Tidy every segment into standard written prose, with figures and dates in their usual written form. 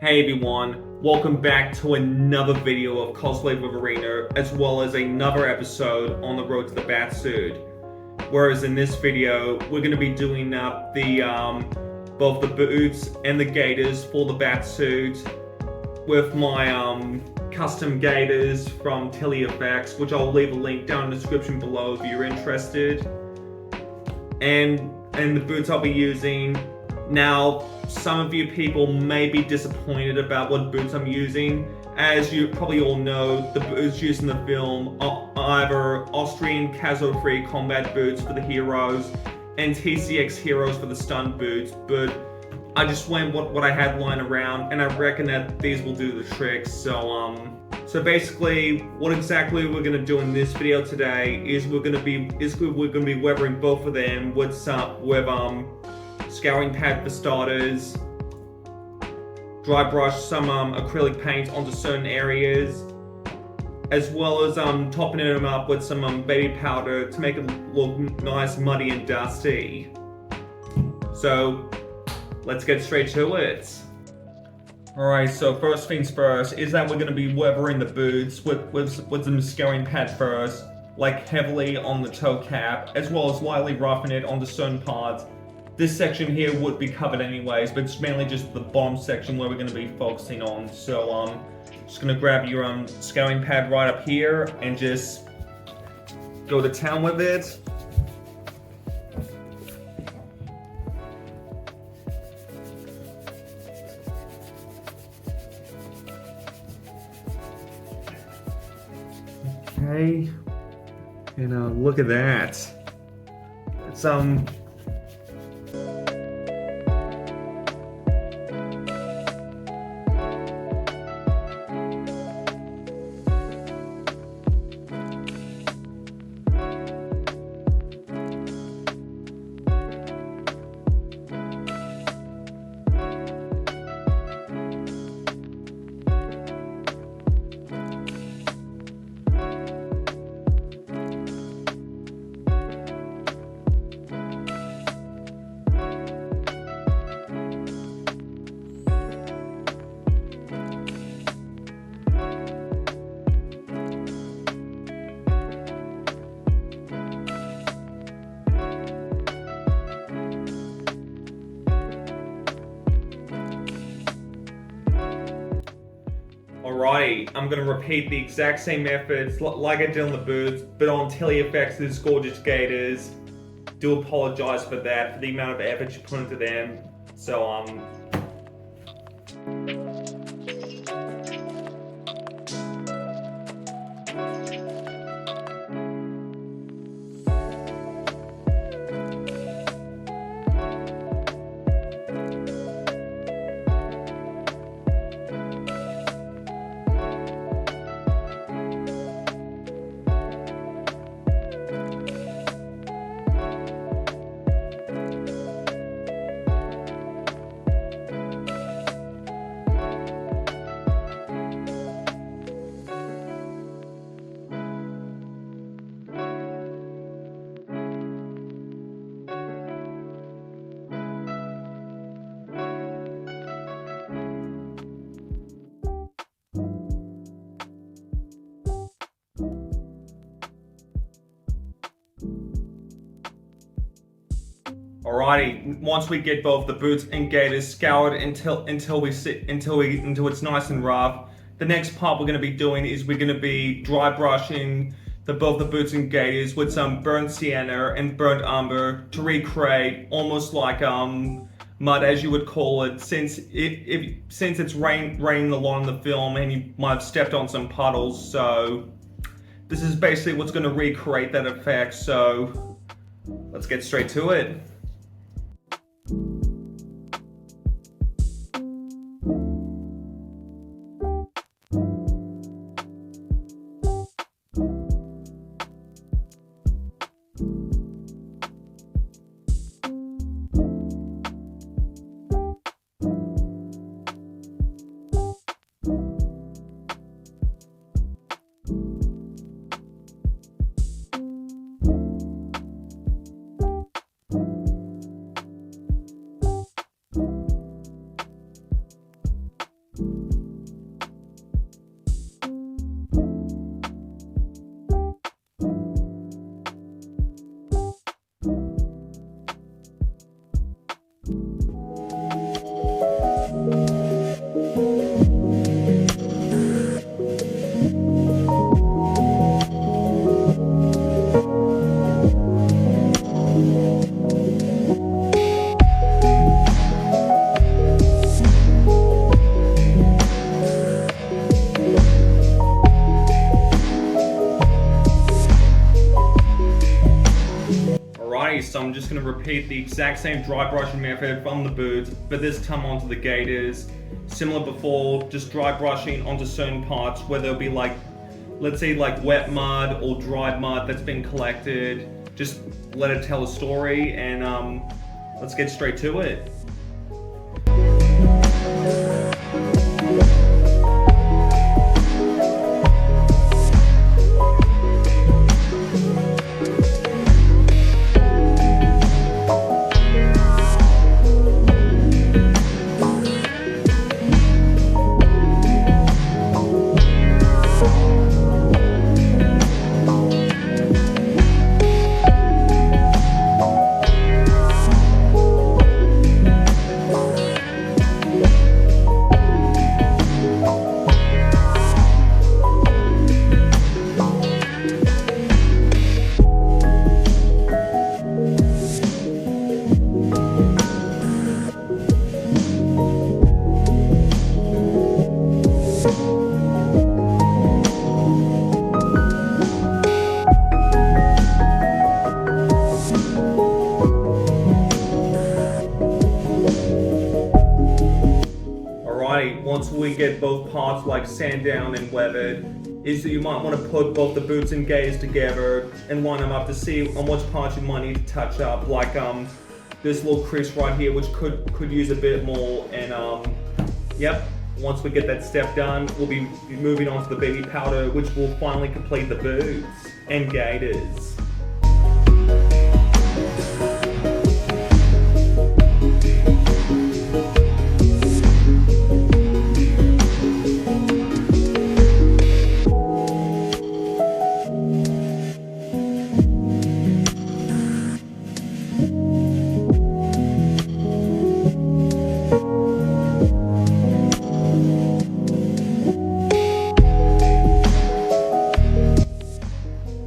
Hey everyone, welcome back to another video of Cosplay with Arena, as well as another episode on the road to the Batsuit. Whereas in this video, we're going to be doing up the both the boots and the gaiters for the Batsuit with my custom gaiters from TeleFX, which I'll leave a link down in the description below if you're interested. And the boots I'll be using. Now, some of you people may be disappointed about what boots I'm using. As you probably all know, the boots used in the film are either Austrian casual-free combat boots for the heroes and TCX heroes for the stunt boots, but I just went what I had lying around, and I reckon that these will do the trick. So basically, what exactly we're gonna do in this video today is we're gonna be weathering both of them with scouring pad for starters, dry brush some acrylic paint onto certain areas, as well as topping them up with some baby powder to make it look nice, muddy and dusty. So let's get straight to it. Alright, so first things first is that we're going to be weathering the boots with some scouring pad first, like heavily on the toe cap, as well as lightly roughing it on the certain parts. This section here would be covered anyways, but it's mainly just the bottom section where we're going to be focusing on. So just going to grab your scouring pad right up here and just go to town with it. Okay, and look at that. It's Alrighty, I'm going to repeat the exact same methods like I did on the boots, but on TeleFX's gorgeous gaiters. Do apologize for that, for the amount of effort you put into them. So, alrighty, once we get both the boots and gaiters scoured until it's nice and rough, the next part we're going to be doing is we're going to be dry brushing both the boots and gaiters with some burnt sienna and burnt umber to recreate almost like mud, as you would call it, since it's raining a lot in the film and you might have stepped on some puddles. So this is basically what's going to recreate that effect. So let's get straight to it. just going to repeat the exact same dry brushing method from the boots, but this time onto the gaiters. Similar before, just dry brushing onto certain parts where there'll be like, let's say like wet mud or dried mud that's been collected. Just let it tell a story, and let's get straight to it. Once we get both parts like sand down and weathered, is that you might want to put both the boots and gaiters together and line them up to see on which parts you might need to touch up, like this little crease right here, which could use a bit more. And yep, once we get that step done, we'll be moving on to the baby powder, which will finally complete the boots and gaiters.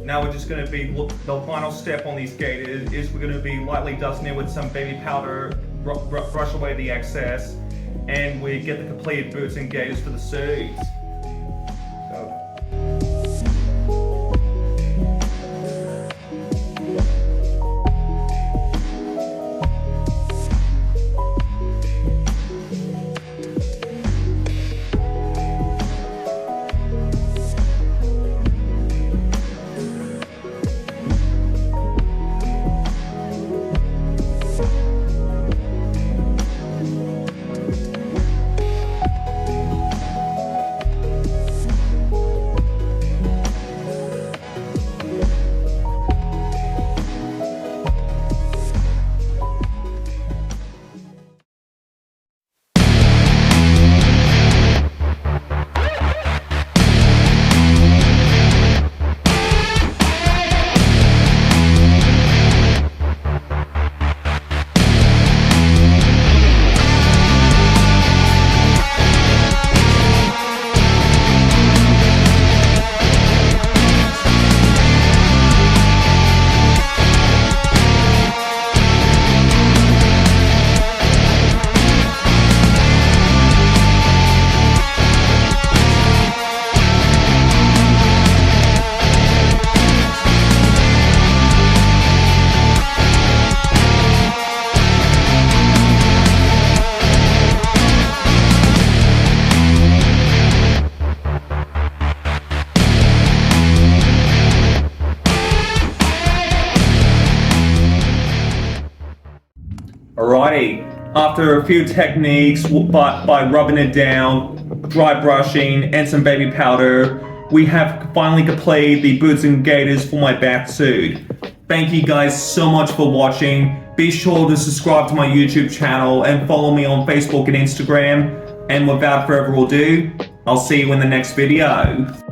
Now we're just going to be, the final step on these gaiters is we're going to be lightly dusting it with some baby powder, brush away the excess, and we get the completed boots and gaiters for the suits. Alrighty, after a few techniques by rubbing it down, dry brushing, and some baby powder, we have finally completed the boots and gaiters for my Batsuit. Thank you guys so much for watching. Be sure to subscribe to my YouTube channel and follow me on Facebook and Instagram. And without further ado, I'll see you in the next video.